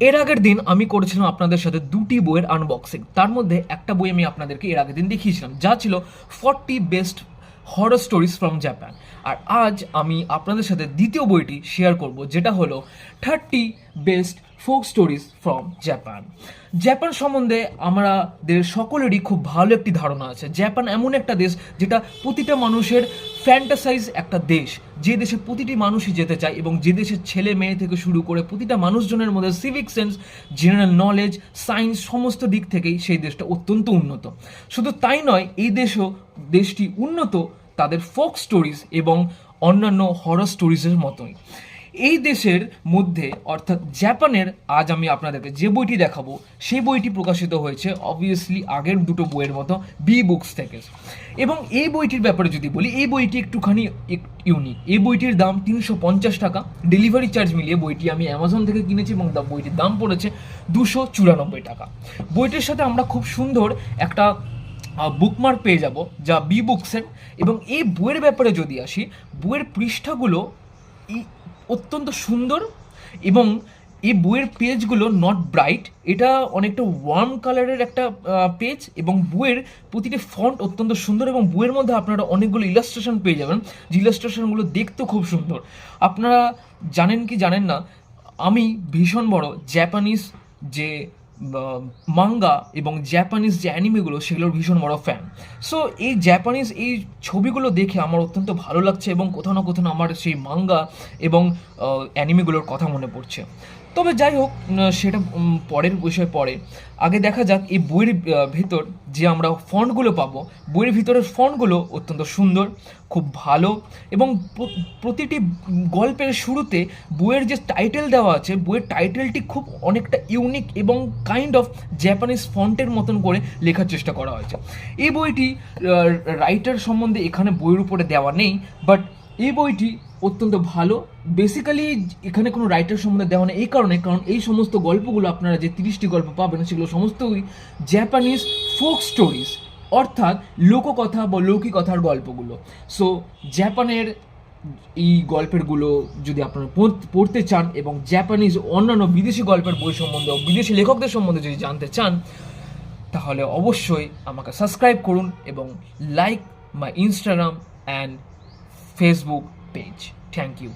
এর আগের দিন আমি করেছিলাম আপনাদের সাথে দুটি বইয়ের আনবক্সিং। তার মধ্যে একটা বই আমি আপনাদেরকে এর আগের দিন দেখিয়েছিলাম, যা ছিল 40 best horror stories from Japan. আর আজ আমি আপনাদের সাথে দ্বিতীয় বইটি শেয়ার করব, যেটা হলো 30 best folk stories from Japan. Japan সম্বন্ধে আমাদের সকলেরই খুব ভালো একটি ধারণা আছে। জাপান এমন একটা দেশ যেটা প্রতিটা মানুষের ফ্যান্টাসাইজ একটা দেশ, যে দেশে প্রতিটি মানুষই যেতে চায় এবং যে দেশের ছেলে মেয়ে থেকে শুরু করে প্রতিটা মানুষজনের মধ্যে civic sense, general knowledge, science সমস্ত দিক থেকেই সেই দেশটা অত্যন্ত উন্নত। শুধু তাই নয়, এই দেশটি উন্নত তাদের ফোক স্টোরিজ এবং অন্যান্য হরর স্টোরিজের মতোই। এই দেশের মধ্যে অর্থাৎ জাপানের আজ আমি আপনাদেরকে যে বইটি দেখাবো, সেই বইটি প্রকাশিত হয়েছে অবভিয়াসলি আগের দুটো বইয়ের মতো বি বুকস থেকে। এবং এই বইটির ব্যাপারে যদি বলি, এই বইটি একটুখানি ইউনিক। এই বইটির দাম 350 টাকা, ডেলিভারি চার্জ মিলিয়ে বইটি আমি অ্যামাজন থেকে কিনেছি এবং বইটির দাম পড়েছে 294 টাকা। বইটির সাথে আমরা খুব সুন্দর একটা বুকমার্ক পেয়ে যাব, যা বি বুকসের। এবং এই বইয়ের ব্যাপারে যদি আসি, বইয়ের পৃষ্ঠাগুলো অত্যন্ত সুন্দর এবং এই বইয়ের পেজগুলো নট ব্রাইট, এটা অনেকটা ওয়ার্ম কালারের একটা পেজ, এবং বইয়ের প্রতিটি ফন্ট অত্যন্ত সুন্দর এবং বইয়ের মধ্যে আপনারা অনেকগুলো ইলাস্ট্রেশন পেয়ে যাবেন, যে ইলাস্ট্রেশনগুলো দেখতেও খুব সুন্দর। আপনারা জানেন কি জানেন না, আমি ভীষণ বড় জাপানিজ যে মাঙ্গা এবং জাপানিজ যে অ্যানিমেগুলো, সেগুলোর ভীষণ বড় ফ্যান। সো এই জাপানিজ এই ছবিগুলো দেখে আমার অত্যন্ত ভালো লাগছে এবং কোথাও না কোথাও আমার সেই মাঙ্গা এবং অ্যানিমেগুলোর কথা মনে পড়ছে। তবে যাই হোক, সেটা পরের বিষয় পরে। আগে দেখা যাক এই বইয়ের ভেতর যে আমরা ফন্টগুলো পাবো, বইয়ের ভিতরের ফন্টগুলো অত্যন্ত সুন্দর, খুব ভালো। এবং প্রতিটি গল্পের শুরুতে বইয়ের যে টাইটেল দেওয়া আছে, বইয়ের টাইটেলটি খুব অনেকটা ইউনিক এবং কাইন্ড অফ জাপানিজ ফন্টের মতন করে লেখার চেষ্টা করা হয়েছে। এই বইটি রাইটার সম্বন্ধে এখানে বইয়ের উপরে দেওয়া নেই, বাট এই বইটি অত্যন্ত ভালো। বেসিক্যালি এখানে কোনো রাইটার সম্বন্ধে দেওয়া নেই এই কারণ এই সমস্ত গল্পগুলো আপনারা যে 30টি গল্প পাবেন, সেগুলো সমস্তই জাপানিজ ফোক স্টোরিজ, অর্থাৎ লোককথা বা লৌকিকথার গল্পগুলো। সো জাপানের এই গল্পেরগুলো যদি আপনারা পড়তে চান এবং জাপানিজ অন্যান্য বিদেশি গল্পের বই সম্বন্ধে, বিদেশি লেখকদের সম্বন্ধে যদি জানতে চান, তাহলে অবশ্যই আমাকে সাবস্ক্রাইব করুন এবং like my Instagram and Facebook page. Thank you.